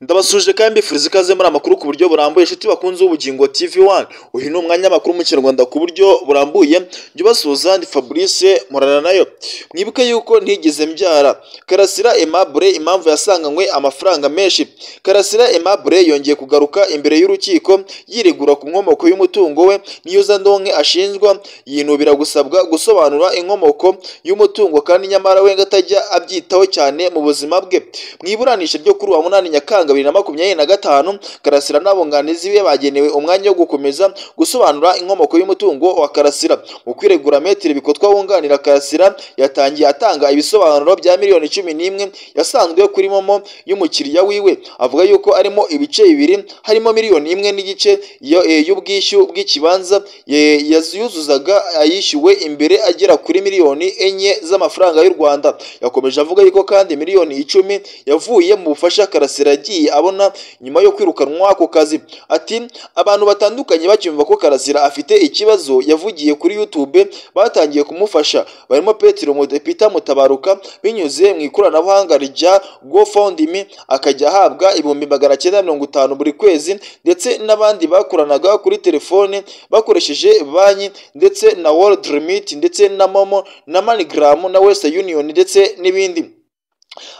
Ndabasuje kandi mbifuriza ikaze muri amakuru ku buryo burambuye inshuti bakunze ubugingo TV1. Uyu ni umwanya makuru mu Kinyarwanda ku buryo burambuye. Njye basuhuza ndi Fabrice Murana nayo. Mwibuke yuko ntigeze mbyara. Karasira Aimable impamvu yasanganywe amafaranga menshi. Karasira Aimable yongeye kugaruka imbere y'urukiko yiregura ku nkomoko y'umutungo we niyo Ndonke ashinjwa, yinubira gusabwa gusobanura inkomoko y'umutungo kandi nyamara we ngatajya abyitaho cyane mu buzima bwe. Mwiburanisha ryo kuri wa 8 Nyakanga 2025 Karasira n'abunganizi be bagenewe umwanya wo gukomeza gusobanura inkomoko y'umutungo wa Karasira. Mu kwiregura Maître Bikotwa wunganira Karasira yatangiye atanga ibisobanuro bya miliyoni 11 yasanzwe kuri momo y'umukiriya wiwe, avuga yuko arimo ibice bibiri, harimo miliyoni 1 n'igice y'ubwishyu bw'ikibanza yazuyuzuzaga ayishyuwe imbere agera kuri miliyoni 4 z'amafaranga y'u Rwanda. Yakomeje avuga yuko kandi miliyoni 10 yavuye mu bufasha Karasira yagiye abona nyuma yo kwirukanwa ku kazi. Ati abantu batandukanye bacyumva ko Karasira afite ikibazo yavugiye kuri YouTube batangiye kumufasha, barimo Peter Mutabaruka binyuze mu ikoranabuhanga rya GoFundMe akajya ahabwa 950 buri kwezi, ndetse n'abandi bakoranaga kuri telefone bakoresheje banki ndetse na World Remit ndetse na Momo na MoneyGram na Western Union ndetse n'ibindi.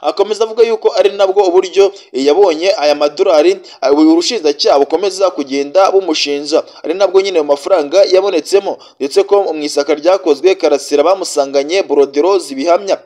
Akomeza avuga yuko ari nabwo uburyo yabonye aya madolari urushinjacyaha bukomeza kugenda bumushinja, ari nabwo nyine mu mafaranga yabonetsemo, ndetse ko mu isaka ryakozwe Karasira bamusanganye broderos bihamya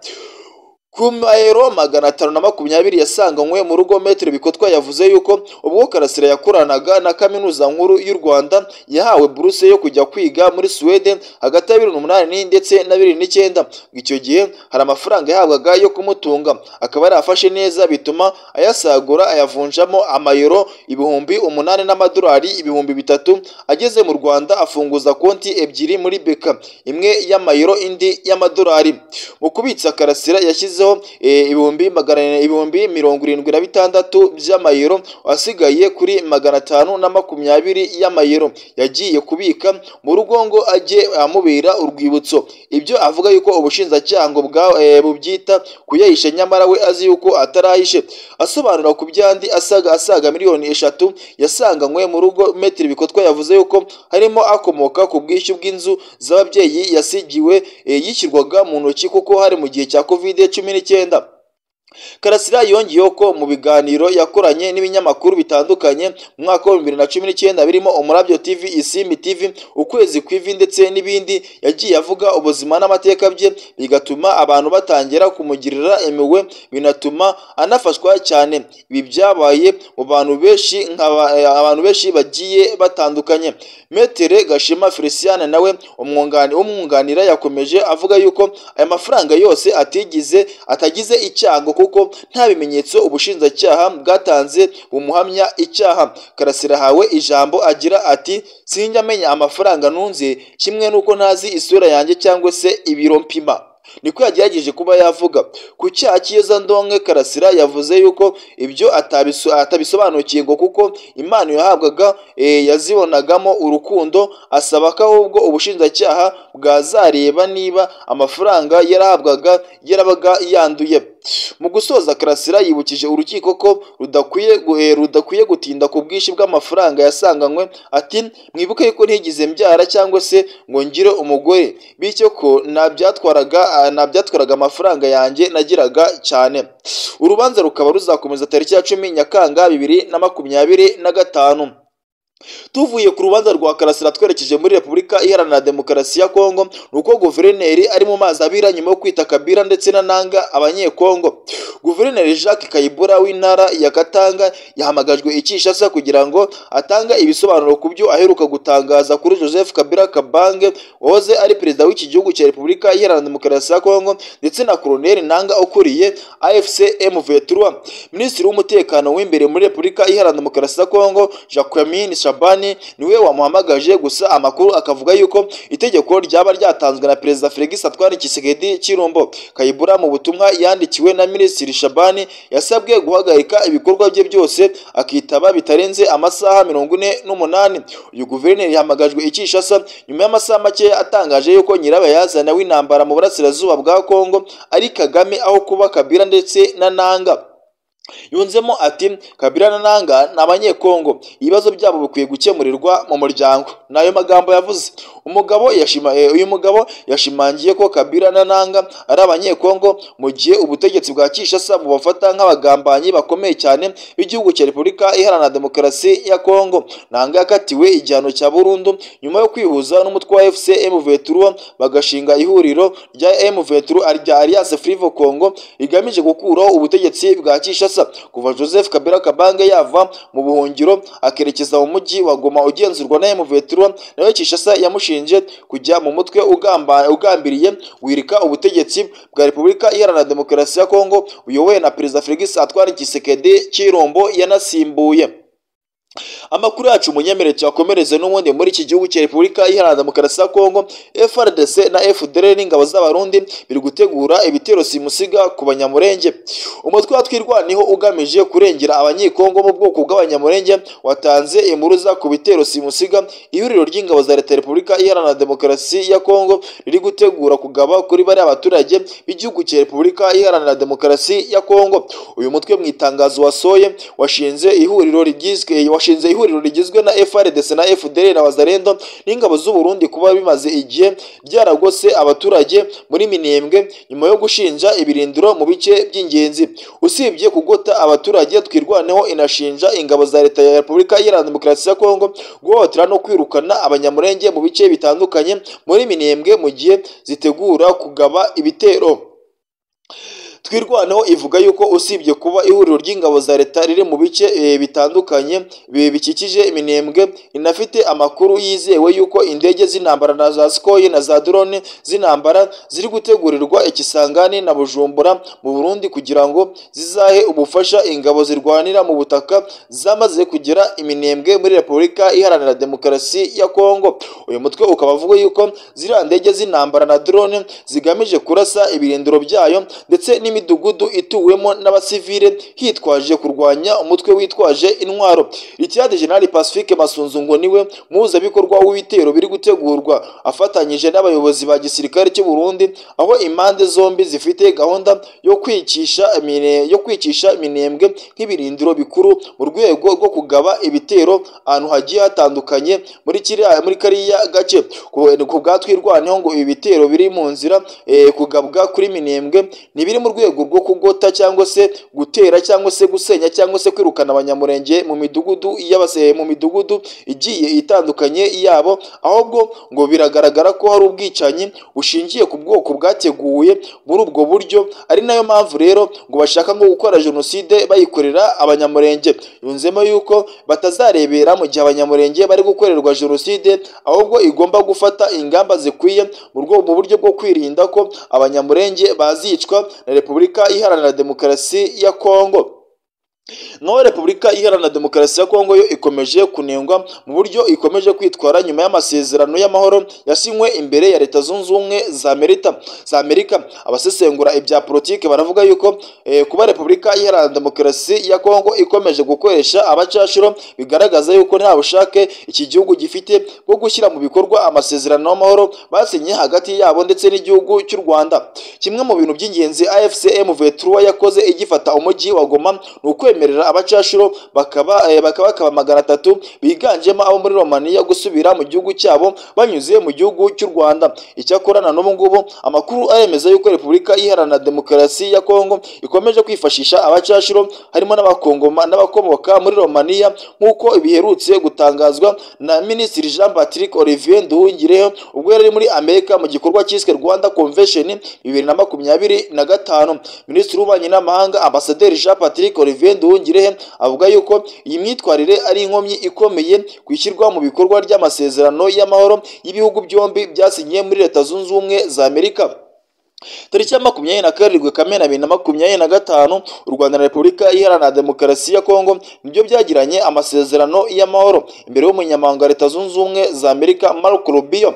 ku mayero 520 yasanganywe mu rugo. Maître Bikotwa yavuze yuko ubwo Karasira yakoranaga na Kaminuza Nkuru y'u Rwanda yahawe buruse yo kujya kwiga muri Sweden hagati ya 2008 ndetse na 2009. Icyo gihe hari amafaranga yahabwaga yo kumutunga, akaba yarafashe neza bituma ayasagura ayavunjamo amayero 8,000 n'amadolari 3,000. Ageze mu Rwanda afunguza konti ebyiri muri Beka, imwe y'amayero indi y'amadolari. Mu kubitsa Karasira yashyizeho 1,476 by'amayero, asigaye kuri 520 y'amayero yagiye kubika mu rugo ngo ajye amubera urwibutso. Ibyo avuga yuko ubushinjacyaha ngo bubyita kuyahisha, nyamara we azi yuko atarahishe. Asobanura ku byandi asaga miliyoni 3 yasanganywe mu rugo, Maître Bikotwa yavuze yuko harimo akomoka ku bwishyu bw'inzu z'ababyeyi yasigiwe yishyirwaga mu ntoki kuko hari mu gihe cya COVID-19. Karasira yongeyeho ko mu biganiro yakoranye n'ibinyamakuru bitandukanye mu mwaka wa 2019 birimo Umurabyo TV, Isimbi TV, Ukwezi Kwivi ndetse n'ibindi, yagiye avuga ubuzima n'amateka bye bigatuma abantu batangira kumugirira impuhwe, binatuma anafashwa cyane. Ibi byabaye mu bantu benshi bagiye batandukanye. Maître Gashema Feliciane nawe umwunganira yakomeje avuga yuko aya mafaranga yose atagize icyango kuko nta bimenyetso ubushinjacyaha bwatanze bumuhamya icyaha. Karasira hawe ijambo agira ati sinjya amenya amafaranga ntunze, kimwe nuko ntazi isura yanjye cyangwa se ibiro mpima. Niko yagerageje kuba yavuga ku cyaha cy'iyo Ndonke. Karasira yavuze yuko ibyo atabisobanukiye ngo kuko impano yahabwaga yazibonagamo urukundo, asaba ko ahubwo ubushinjacyaha bwazareba niba amafaranga yarabaga yanduye. Mu gusoza Karasira yibukije urukiko ko rudakwiye gutinda ku bwinshi bw'amafaranga yasanganywe. Ati mwibuke yuko ntigize mbyara cyangwa se ngo ngire umugore, bityo ko nabyatwaraga amafaranga yanjye nagiraga cyane. Urubanza rukaba ruzakomeza tariki ya 10 Nyakanga 2025. Tuvuye ku rubanza rwa Karasira twerekeje muri Repubulika Iharanira Demokarasi ya Kongo, nuko guverineri ari mu mazi abira nyuma yo kwita Kabila ndetse na Nanga abanyekongo. Guverineri Jacques Kayibura w'intara ya Katanga yahamagajwe i Kinshasa kugira ngo atanga ibisobanuro ku byo aheruka gutangaza kuri Joseph Kabila Kabange wahoze ari perezida w'iki gihugu cya Repubulika Iharanira Demokarasi ya Kongo, ndetse na Colonel Nanga ukuriye AFC M23. Minisitiri w'umutekano w'imbere muri Repubulika Iharanira Demokarasi ya Kongo Jacquemin Shabani niwe wamuhamagaje, gusa amakuru akavuga yuko itegeko ryaba ryatanzwe na Perezida Felix Antoine Tshisekedi Chilombo. Kayibura mu butumwa yandikiwe na Minisitiri Shabani yasabwe guhagarika ibikorwa bye byose akitaba bitarenze amasaha 48. Uyu guverineri yahamagajwe i Kinshasa nyuma y'amasaha make atangaje yuko nyirabayazana w'intambara mu burasirazuba bwa Kongo ari Kagame aho kuba Kabila ndetse na Nanga. yunzemo ati Kabila na Nanga ni abanyekongo, ibibazo byabo bikwiye gukemurirwa mu muryango. Nayo magambo yavuze. Uyu mugabo yashimangiye ko Kabila na Nanga ari abanyekongo mu gihe ubutegetsi bwa Kinshasa bubafata nk'abagambanyi bakomeye cyane b'igihugu cya Repubulika Iharanira Demokarasi ya Kongo. Nanga yakatiwe igihano cya burundu nyuma yo kwihuza n'umutwe wa FC M23 bagashinga ihuriro rya M23 rya Alliance Fleuve Congo rigamije gukuraho ubutegetsi bwa Kinshasa. Kuva Joseph Kabila Kabange yava mu buhungiro akerekeza mu mujyi wa Goma ugenzurwa na M23, nayo Kinshasa yamushinje kujya mu mutwe ugambiriye wirika ubutegetsi bwa Repubulika Iharanira Demokarasi ya Kongo uyobowe na Perezida Felix Antoine Tshisekedi Chilombo yanasimbuye. Amakuru yacu munyemere cyakomereze n'ubundi muri iki gihugu cya Repubulika Iharanira Demokarasi ya Kongo. FARDC na FDLR n'ingabo z'abarundi biri gutegura ibitero simusiga ku banyamurenge. Umutwe wa twirwaniho ugamije kurengera abanyekongo mu bwoko bw'abanyamurenge watanze impuruza ku bitero simusiga ihuriro ry'ingabo za Leta ya Repubulika Iharanira Demokarasi ya Kongo riri gutegura kugaba kuri bari abaturage b'igihugu cya Repubulika Iharanira Demokarasi ya Kongo. Uyu mutwe mu itangazo wasoye washinze ihuriro rigizwe na FARDC na FDLR na Wazalendo n'ingabo z'u Burundi kuba bimaze igihe byaragose abaturage muri Minembwe nyuma yo gushinja ibirindiro mu bice by'ingenzi. Usibye kugota abaturage, twirwaneho inashinja ingabo za Leta ya Repubulika Iharanira Demokarasi ya Kongo guhohotera no kwirukana abanyamurenge mu bice bitandukanye muri Minembwe mu gihe zitegura kugaba ibitero. Twirwaneho ivuga yuko usibye kuba ihuriro ry'ingabo za Leta riri mu bice bitandukanye bikikije Minembwe, inafite amakuru yizewe yuko indege z'intambara na za Sukhoi na za drone z'intambara ziri gutegurirwa Ikisangani na Bujumbura mu Burundi kugira ngo zizahe ubufasha ingabo zirwanira mu butaka zamaze kugera Minembwe muri Repubulika Iharanira Demokarasi ya Kongo. Uyu mutwe ukaba avuga yuko ziriya ndege z'intambara na drone zigamije kurasa ibirindiro byayo ndetse n'imidugudu ituwemo n'abasivile hitwaje kurwanya umutwe witwaje intwaro. Lieutenant General Pacifique Masunzu ngo niwe muhuzabikorwa w'ibitero biri gutegurwa afatanyije n'abayobozi ba gisirikare cy'u Burundi, aho impande zombi zifite gahunda yo kwicisha Minembwe nk'ibirindiro bikuru mu rwego rwo kugaba ibitero ahantu hagiye hatandukanye muri kariya gace. Ku bwatwirwaneho ngo ibi bitero biri mu nzira kugabwa kuri Minembwe ni biri mu rwego rwo kugota cyangwa se gutera cyangwa se gusenya cyangwa se kwirukana abanyamurenge mu midugudu igiye itandukanye yabo, ahubwo ngo biragaragara ko hari ubwicanyi bushingiye ku bwoko bwateguye muri ubwo buryo, ari nayo mpamvu rero ngo bashaka ngo gukora jenoside bayikorera abanyamurenge. Yunzemo yuko batazarebera mu gihe abanyamurenge bari gukorerwa jenoside, ahubwo igomba gufata ingamba zikwiye mu buryo bwo kwirinda ko abanyamurenge bazicwa na Repubulika Iharanira Demokarasi ya Kongo. Naho Repubulika Iharanira Demokarasi ya Kongo yo ikomeje kunengwa mu buryo ikomeje kwitwara nyuma y'amasezerano y'amahoro yasinywe imbere ya Leta Zunze Ubumwe za Amerika. Abasesengura ibya politike baravuga yuko kuba Repubulika Iharanira Demokarasi ya Kongo ikomeje gukoresha abacashuro bigaragaza yuko nta bushake iki gihugu gifite bwo gushyira mu bikorwa amasezerano y'amahoro basinye hagati yabo ndetse n'igihugu cy'u Rwanda. Kimwe mu bintu by'ingenzi AFC M23 yakoze igifata umujyi wa Goma ni ukwemerera abacashuro bakaba 300 biganjemo abo muri Romania gusubira mu gihugu cyabo banyuze mu gihugu cy'u Rwanda. Icyakorana n'ubu ngubu amakuru aremeza yuko Repubulika Iharanira Demokarasi ya Kongo ikomeje kwifashisha abacashuro harimo n'abakomoka muri Romania, nk'uko biherutse gutangazwa na Minisitiri Jean Patrick Olivier Nduhungirehe ubwo yari muri Amerika mu gikorwa cyiswe Rwanda Convention 2025. Minisitiri w'Ububanyi n'Amahanga Ambasaderi Jean Patrick Olivier Nduhungirehe avuga yuko iyi myitwarire ari inkomyi ikomeye kwishyirwa mu bikorwa ry'amasezerano y'amahoro y'ibihugu byombi byasinyiye muri Leta Zunze Ubumwe za Amerika. Tariki ya 27 Kamena 2025 u Rwanda na Repubulika Iharanira Demokarasi ya Kongo nibyo byagiranye amasezerano y'amahoro imbere y'umunyamabanga wa Leta Zunze Ubumwe za Amerika Marco Rubio.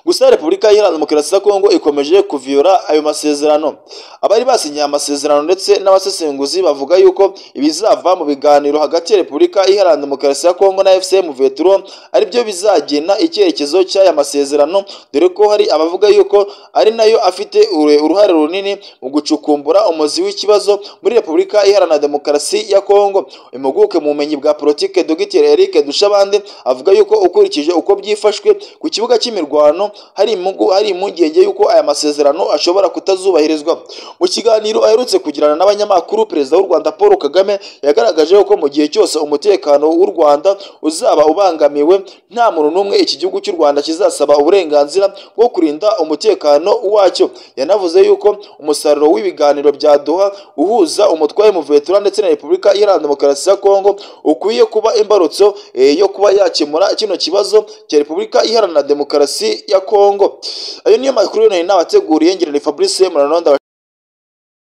Gusa Repubulika Iharanira Demokarasi ya Kongo ikomeje kuviola ayo masezerano. Abari basinyiye amasezerano ndetse n'abasesenguzi bavuga yuko ibizava mu biganiro hagati ya Repubulika Iharanira Demokarasi ya Kongo na FCM Vetro ari byo bizagena icyerekezo cy'aya masezerano, dore ko hari abavuga yuko ari nayo afite uruhare runini mu gucukumbura umuzi w'ikibazo muri Repubulika Iharanira Demokarasi ya Kongo. Impuguke mu bumenyi bwa politike Dr Eric Dushabande avuga yuko ukurikije uko byifashwe ku kibuga cy'imirwano hari impungenge yuko aya masezerano ashobora kutazubahirizwa. Mu kiganiro aherutse kugirana n'abanyamakuru, Perezida w'u Rwanda Paul Kagame yagaragaje ko mu gihe cyose umutekano w'u Rwanda uzaba ubangamiwe, nta muntu n'umwe iki gihugu cy'u Rwanda kizasaba uburenganzira bwo kurinda umutekano wacyo. Yanavuze yuko umusaruro w'ibiganiro bya Doha uhuza umutwe wa Vetro ndetse na Repubulika Iharanira Demokarasi ya Kongo ukwiye kuba imbarutso yo kuba yakemura kino kibazo cya Repubulika Iharanira Demokarasi ya Kongo. Ayo niyo makuru nari nabateguriye, ngirente Fabrice Muranonda.